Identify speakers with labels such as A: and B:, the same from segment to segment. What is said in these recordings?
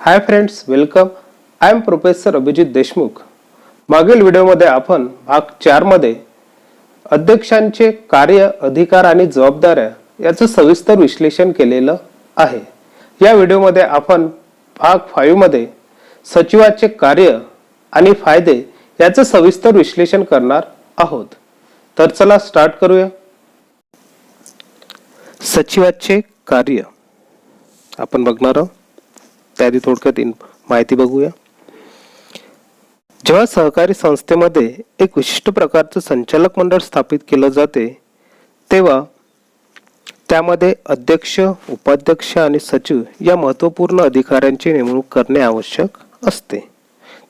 A: Hi friends, welcome. I am professor Abhijit Deshmukh. मागील व्हिडिओमध्ये आपण भाग 4 मध्ये अध्यक्षांचे कार्य, अधिकार आणि जबाबदाऱ्या याचं सविस्तर विश्लेषण केलेलं आहे. या व्हिडिओमध्ये आपण भाग 5 मध्ये सचिवाचे कार्य आणि फायदे याचं सविस्तर विश्लेषण करणार आहोत. तर चला स्टार्ट करूया. सचिवाचे कार्य आपण बघणार आहोत. त्याआधी थोडक्यात माहिती बघूया. जेव्हा सहकारी संस्थेमध्ये एक विशिष्ट प्रकारचं संचालक मंडळ स्थापित केलं जाते तेव्हा त्यामध्ये अध्यक्ष, उपाध्यक्ष आणि सचिव या महत्त्वपूर्ण अधिकाऱ्यांची नेमणूक करणे आवश्यक असते.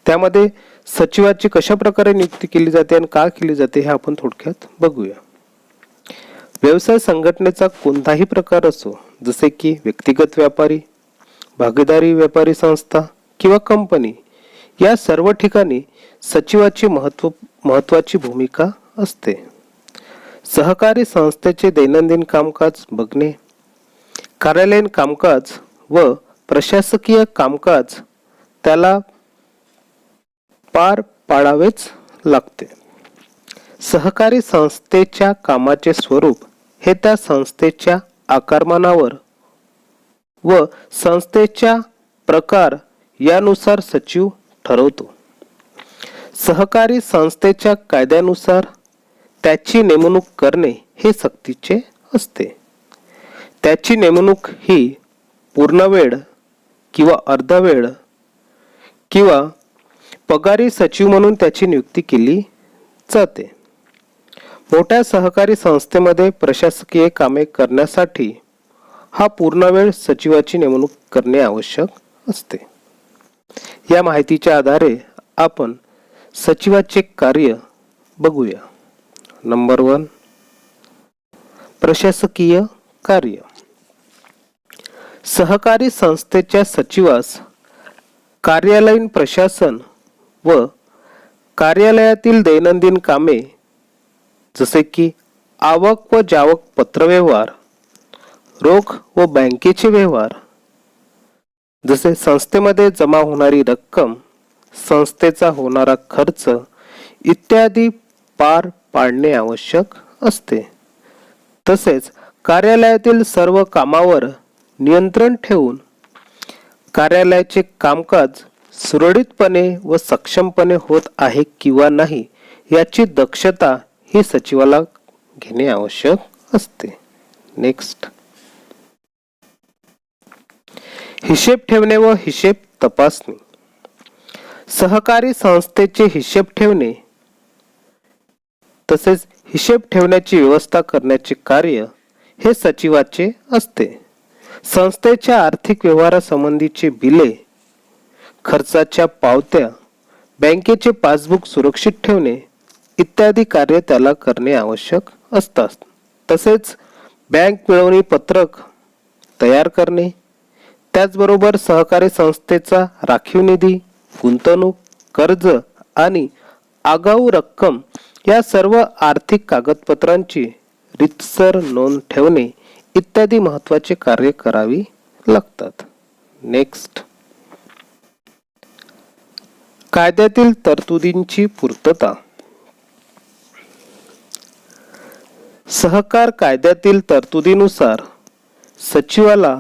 A: त्यामध्ये सचिवाची कशा प्रकारे नियुक्ती केली जाते आणि का केली जाते हे आपण थोडक्यात बघूया. व्यवसाय संघटनेचा कोणताही प्रकार असो, जसे की व्यक्तिगत व्यापारी, भागीदारी व्यापारी संस्था किंवा कंपनी, या सर्व ठिकाणी सचिवाची महत्त्वाची भूमिका असते. सहकारी संस्थेचे दैनंदिन कामकाज बघणे, कार्यालयीन कामकाज व प्रशासकीय कामकाज त्याला पार पाडावेच लागते. सहकारी संस्थेच्या कामाचे स्वरूप हे त्या संस्थेच्या आकारमानावर व संस्थेच्या प्रकार यानुसार सचिव ठरवतो. सहकारी संस्थेच्या कायद्यानुसार त्याची नेमणूक करणे हे सक्तीचे असते. त्याची नेमणूक ही पूर्णवेळ किंवा अर्धवेळ किंवा पगारी सचिव म्हणून त्याची नियुक्ती केली जाते. मोठ्या सहकारी संस्थेमध्ये प्रशासकीय कामे करण्यासाठी हा पूर्णवेळ सचिवाची नेमणूक करणे आवश्यक असते. या माहितीच्या आधारे आपण सचिवाचे कार्य बघूया. नंबर 1, प्रशासकीय कार्य. सहकारी संस्थेच्या सचिवास कार्यालयीन प्रशासन व कार्यालयातील दैनंदिन कामे जसे की आवक व जावक पत्रव्यवहार, रोख व बँकेचे व्यवहार, जसे संस्थेमध्ये जमा होणारी रक्कम, संस्थेचा होणारा खर्च इत्यादी पार पाडणे आवश्यक असते. तसेच कार्यालयातील सर्व कामावर नियंत्रण ठेवून कार्यालयाचे कामकाज सुरळीतपणे व सक्षमपणे होत आहे किंवा नाही याची दक्षता ही सचिवाला घेणे आवश्यक असते. नेक्स्ट, हिशेब ठेवणे व हिशेब तपासणी. सहकारी संस्थेचे हिशेब ठेवणे तसेच हिशेब ठेवण्याची व्यवस्था करण्याचे कार्य हे सचिवाचे असते. संस्थेच्या आर्थिक व्यवहारासंबंधीचे बिले, खर्चाच्या पावत्या, बँकेचे पासबुक सुरक्षित ठेवणे इत्यादी कार्य त्याला करणे आवश्यक असतात. तसेच बँक मिळवणी पत्रक तयार करणे, त्याचबरोबर सहकारी संस्थेचा राखीव निधी, गुंतवणूक, कर्ज आणि आगाऊ रक्कम या सर्व आर्थिक कागदपत्रांची रीतसर नोंद ठेवणे इत्यादी महत्त्वाचे कार्य करावी लागतात. नेक्स्ट, कायद्यातील तरतुदींची पूर्तता. सहकार कायद्यातील तरतुदीनुसार सचिवाला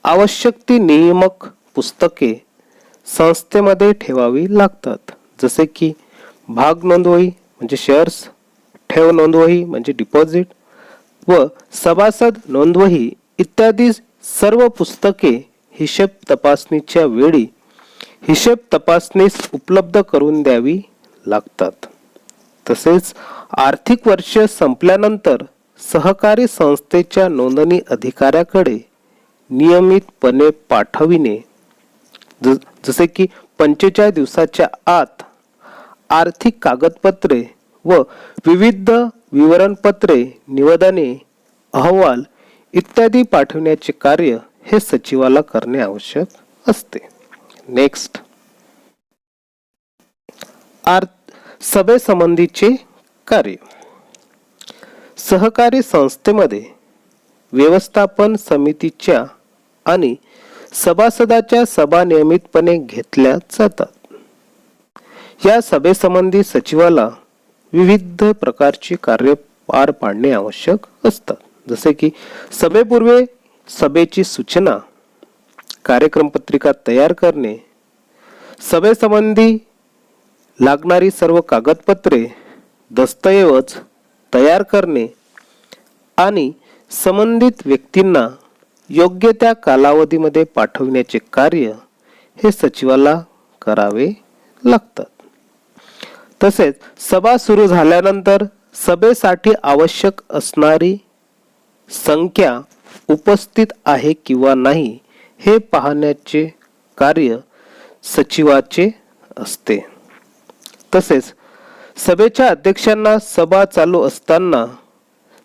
A: आवश्यक ती नियामक पुस्तके संस्थेमध्ये ठेवावी लागतात. जसे की भाग नोंदवही म्हणजे शेअर्स, ठेव नोंदवही म्हणजे डिपॉझिट व सभासद नोंदवही इत्यादी सर्व पुस्तके हिशेब तपासणीच्या वेळी हिशेब तपासणीस उपलब्ध करून द्यावी लागतात. तसेच आर्थिक वर्ष संपल्यानंतर सहकारी संस्थेच्या नोंदणी अधिकाऱ्याकडे नियमितपणे पाठविणे, जसे की 45 दिवसाच्या आत आर्थिक कागदपत्रे व विविध विवरणपत्रे, निवेदने, अहवाल इत्यादी पाठविण्याचे कार्य हे सचिवाला करणे आवश्यक असते. नेक्स्ट, सभेसंबंधीचे कार्य. सहकारी संस्थेमध्ये व्यवस्थापन समितीच्या आणि सभासदाच्या सभा नियमितपणे घेतल्या जातात. या सभेसंबंधी सचिवाला विविध प्रकारची कार्य पार पाडणे आवश्यक असतात. जसे की सभेपूर्वी सभेची सूचना, कार्यक्रम पत्रिका तयार करणे, सभेसंबंधी लागणारी सर्व कागदपत्रे, दस्तऐवज तयार करणे आणि संबंधित व्यक्तींना योग्य त्या कालावधीमध्ये पाठविण्याचे कार्य हे सचिवाला करावे लागतात. तसेच सभा सुरू झाल्यानंतर सभेसाठी आवश्यक असणारी संख्या उपस्थित आहे किंवा नाही हे पाहण्याचे कार्य सचिवाचे असते. तसेच सभेच्या अध्यक्षांना सभा चालू असताना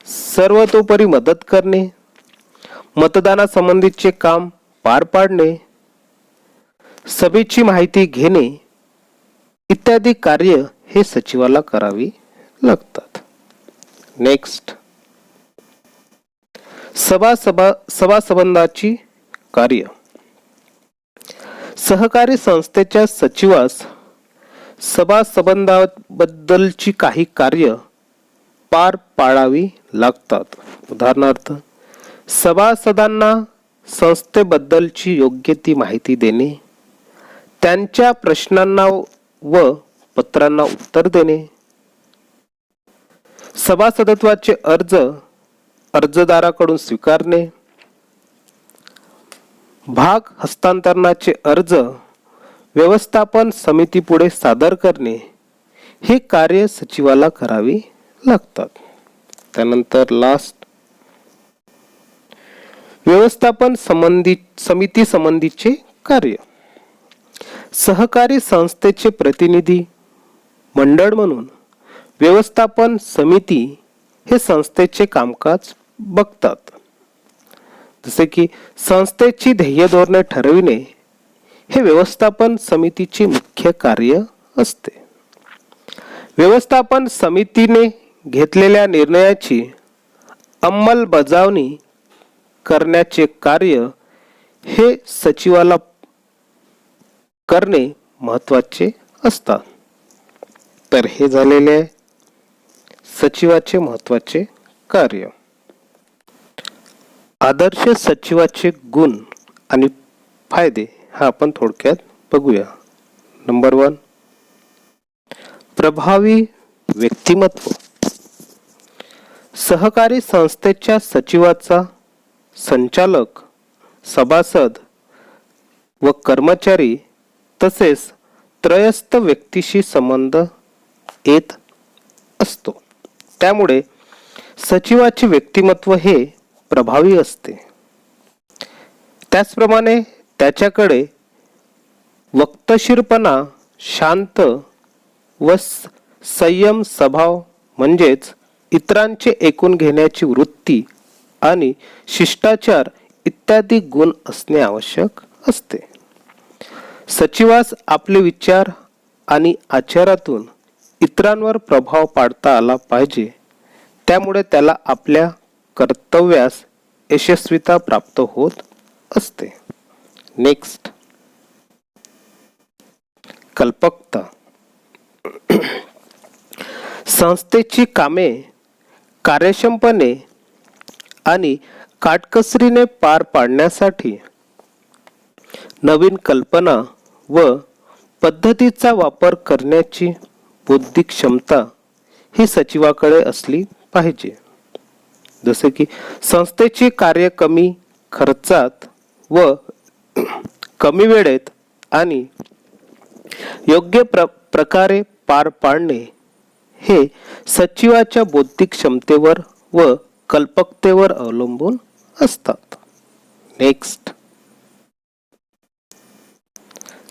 A: सर्वतोपरी मदत करणे, मतदानासंबंधीचे काम पार पाडणे, सभेची माहिती घेणे इत्यादी कार्य हे सचिवाला करावी लागतात. नेक्स्ट, सभासंबंधाची कार्य. सहकारी संस्थेच्या सचिवास सभासंबंधाबद्दलची काही कार्य पार पाडावी लागतात. उदाहरणार्थ, सभासदांना संस्थेबद्दलची योग्य ती माहिती देणे, त्यांच्या प्रश्नांना व पत्रांना उत्तर देणे, सभासदत्वाचे अर्ज अर्जदाराकडून स्वीकारणे, भाग हस्तांतरणाचे अर्ज व्यवस्थापन समितीपुढे सादर करणे हे कार्य सचिवाला करावी लागतात. त्यानंतर लास्ट, व्यवस्थापन समिती संबंधीचे कार्य. सहकारी संस्थेचे प्रतिनिधी मंडळ म्हणून व्यवस्थापन समिती हे संस्थेचे कामकाज बघतात. जसे की संस्थेची ध्येय धोरणे ठरविणे हे व्यवस्थापन समितीचे मुख्य कार्य असते. व्यवस्थापन समितीने घेतलेल्या निर्णयाची अंमलबजावणी करण्याचे कार्य हे सचिवाला करणे महत्त्वाचे असतात. तर हे झालेले सचिवाचे महत्त्वाचे कार्य. आदर्श सचिवाचे गुण आणि फायदे हा आपण थोडक्यात बघूया. नंबर 1, प्रभावी व्यक्तिमत्व. सहकारी संस्थेच्या सचिवाचा संचालक, सभासद व कर्मचारी तसेच त्रयस्थ व्यक्तीशी संबंध येत असतो. त्यामुळे सचिवाचे व्यक्तिमत्व हे प्रभावी असते. त्याचप्रमाणे त्याच्याकडे वक्तशीरपणा, शांत व संयम स्वभाव म्हणजेच इतरांचे ऐकून घेण्याची वृत्ती आणि शिष्टाचार इत्यादी गुण असणे आवश्यक असते. सचिवास आपले विचार आणि आचारातून इतरांवर प्रभाव पाडता आला पाहिजे. त्यामुळे त्याला आपल्या कर्तव्यास यशस्वीता प्राप्त होत असते. नेक्स्ट, कल्पकता. संस्थेची कामे कार्यक्षमपणे आणि काटकसरीने पार पाडण्यासाठी नवीन कल्पना व पद्धतीचा वापर करण्याची बौद्धिक क्षमता ही सचिवाकडे असली पाहिजे. जसे की संस्थेची कार्य कमी खर्चात व कमी वेळेत आणि योग्य प्रकारे पार पाडणे हे सचिवाच्या बौद्धिक क्षमतेवर व कल्पकतेवर अवलंबून असतात. नेक्स्ट,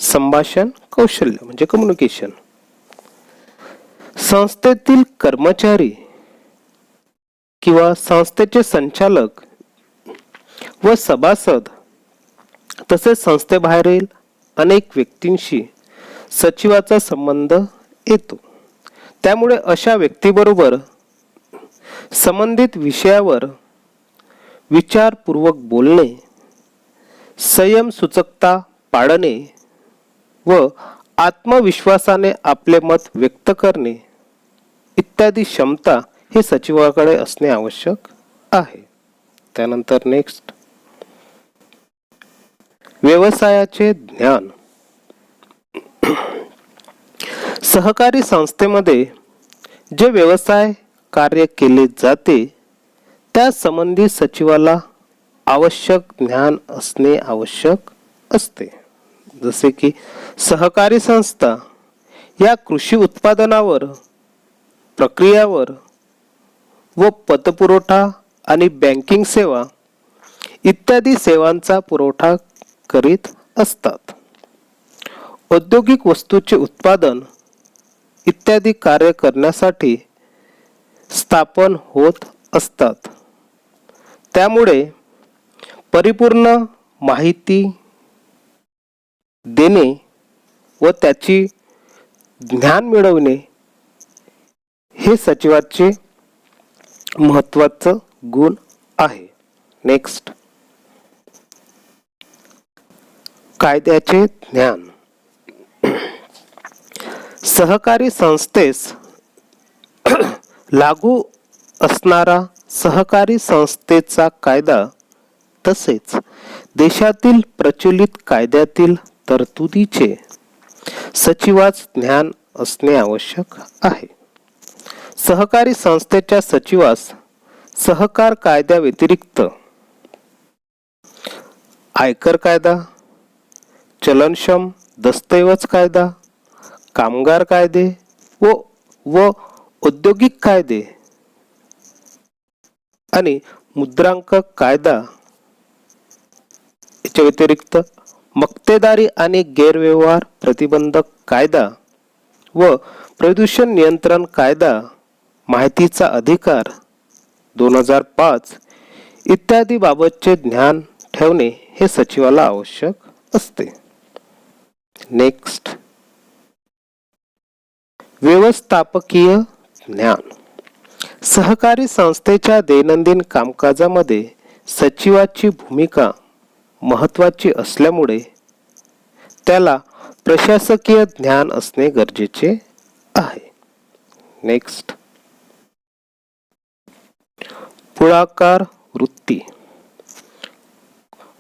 A: संभाषण कौशल्य म्हणजे कम्युनिकेशन. संस्थेतील कर्मचारी किंवा संस्थेचे संचालक व सभासद तसेच संस्थेबाहेरील अनेक व्यक्तींशी सचिवाचा संबंध येतो. त्यामुळे अशा व्यक्तीबरोबर संबंधित विषयावर विचारपूर्वक बोलणे, संयम सूचकता पाळणे व आत्मविश्वासाने आपले मत व्यक्त करणे इत्यादी क्षमता हे सचिवाकडे असणे आवश्यक आहे. त्यानंतर नेक्स्ट, व्यवसायाचे ज्ञान. सहकारी संस्थेमध्ये जे व्यवसाय कार्य केले जाते त्या संबंधी सचिवाला आवश्यक ज्ञान असणे आवश्यक असते. जसे की सहकारी संस्था या कृषी उत्पादनावर, प्रक्रियावर व पतपुरवठा आणि बँकिंग सेवा इत्यादी सेवांचा पुरवठा करीत असतात. औद्योगिक वस्तूचे उत्पादन इत्यादी कार्य करण्यासाठी स्थापन होत असतात. त्यामुळे परिपूर्ण माहिती देणे व त्याची ज्ञान मिळवणे हे सचिवाचे महत्त्वाचं गुण आहे. नेक्स्ट, कायद्याचे ज्ञान. सहकारी संस्थेस लागू असणारा सहकारी संस्थेचा कायदा तसेच देशातील प्रचलित कायद्यातील तरतुदीचे सचिवास ज्ञान असणे आवश्यक आहे. सहकारी संस्थेच्या सचिवास सहकार कायद्या व्यतिरिक्त आयकर कायदा, चलनक्षम दस्तऐवज कायदा, कामगार कायदे व औद्योगिक कायदे आणि मुद्रांक कायदा याच्या व्यतिरिक्त मक्तेदारी आणि गैरव्यवहार प्रतिबंधक कायदा व प्रदूषण नियंत्रण कायदा, माहितीचा अधिकार 2005 इत्यादी बाबतचे ज्ञान ठेवणे हे सचिवाला आवश्यक असते. नेक्स्ट, व्यवस्थापकीय ज्ञान. सहकारी संस्थेच्या दैनंदिन कामकाजामध्ये सचिवाची भूमिका महत्त्वाची असल्यामुळे त्याला प्रशासकीय ज्ञान असणे गरजेचे आहे. नेक्स्ट, पुढाकार वृत्ती.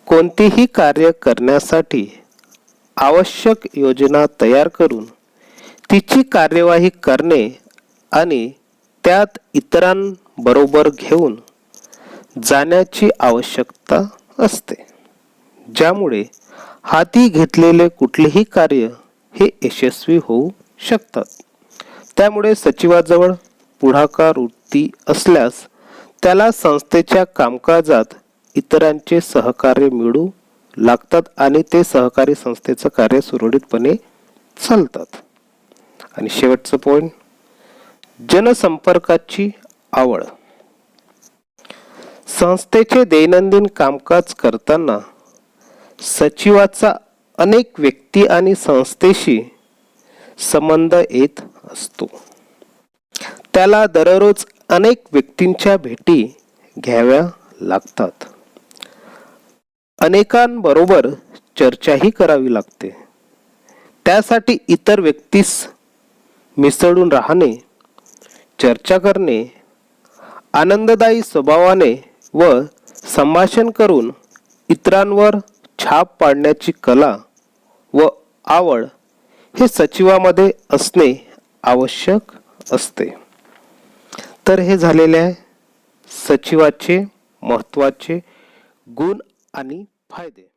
A: कोणतेही कार्य करण्यासाठी आवश्यक योजना तयार करून तिची कार्यवाही करणे आणि त्यात इतरांबरोबर घेऊन जाण्याची आवश्यकता असते, ज्यामुळे हाती घेतलेले कुठलेही कार्य हे यशस्वी होऊ शकतात. त्यामुळे सचिवाजवळ पुढाकार वृत्ती असल्यास त्याला संस्थेच्या कामकाजात इतरांचे सहकार्य मिळू लागतात आणि ते सहकारी संस्थेचं कार्य सुरळीतपणे चालतात. आणि शेवटचं पॉइंट, जनसंपर्काची आवड. संस्थेचे दैनंदिन कामकाज करताना सचिवाचा अनेक व्यक्ती आणि संस्थेशी संबंध येत असतो. त्याला दररोज अनेक व्यक्तींच्या भेटी घ्याव्या लागतात. अनेकांबरोबर चर्चाही करावी लागते. त्यासाठी इतर व्यक्तीस मिसळून राहणे, चर्चा करणे, आनंददायी स्वभावाने व संभाषण करून इतरांवर छाप पाडण्याची कला व आवड हे सचिवामध्ये असणे आवश्यक असते. तर हे झालेले आहे सचिवाचे महत्त्वाचे गुण आणि फायदे.